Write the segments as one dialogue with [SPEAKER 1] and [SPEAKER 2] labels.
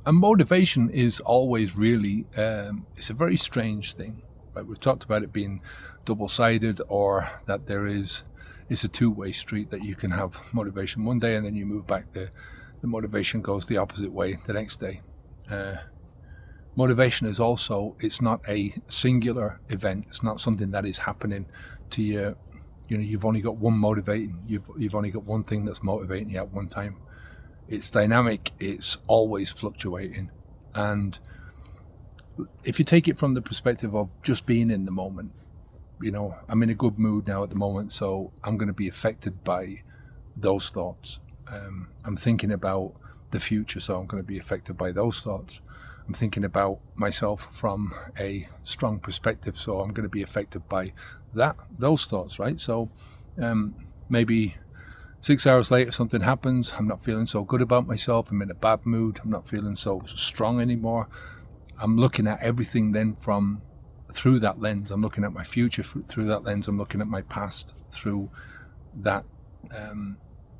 [SPEAKER 1] And motivation is always really, it's a very strange thing, right? We've talked about it being double-sided, or that it's a two-way street, that you can have motivation one day and then you move back, the motivation goes the opposite way the next day. Uh, Motivation is also, it's not a singular event. It's not something that is happening to you. You know, you've only got one motivating. You've only got one thing that's motivating you at one time. It's dynamic. It's always fluctuating. And if you take it from the perspective of just being in the moment, you know, I'm in a good mood now at the moment, so I'm going to be affected by those thoughts. I'm thinking about the future, so I'm going to be affected by those thoughts. I'm thinking about myself from a strong perspective, so I'm going to be affected by those thoughts, right? So maybe 6 hours later, something happens. I'm not feeling so good about myself. I'm in a bad mood. I'm not feeling so strong anymore. I'm looking at everything then from through that lens. I'm looking at my future through that lens. I'm looking at my past through that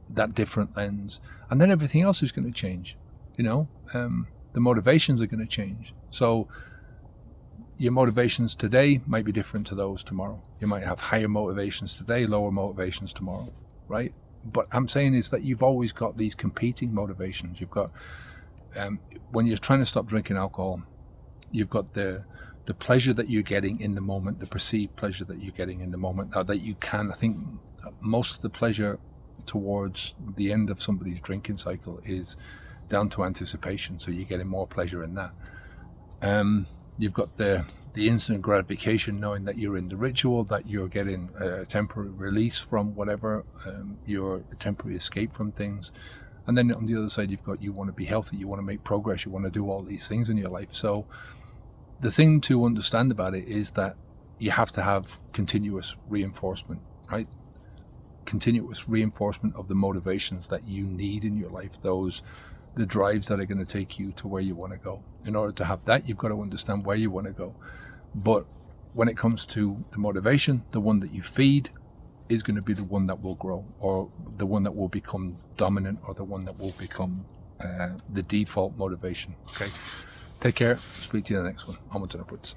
[SPEAKER 1] that different lens, and then everything else is going to change. You know, the motivations are going to change. So your motivations today might be different to those tomorrow. You might have higher motivations today, lower motivations tomorrow, right? But I'm saying is that you've always got these competing motivations. You've got when you're trying to stop drinking alcohol, you've got the pleasure that you're getting in the moment, the perceived pleasure that you're getting in the moment, that you can. I think most of the pleasure towards the end of somebody's drinking cycle is down to anticipation. So you're getting more pleasure in that. You've got the instant gratification, knowing that you're in the ritual, that you're getting a temporary release from whatever, your temporary escape from things. And then on the other side, you've got, you want to be healthy, you want to make progress, you want to do all these things in your life. So the thing to understand about it is that you have to have continuous reinforcement, right? Continuous reinforcement of the motivations that you need in your life, the drives that are going to take you to where you want to go. In order to have that, you've got to understand where you want to go. But when it comes to the motivation, the one that you feed is going to be the one that will grow, or the one that will become dominant, or the one that will become the default motivation. Okay, take care. Speak to you in the next one. Onwards and upwards.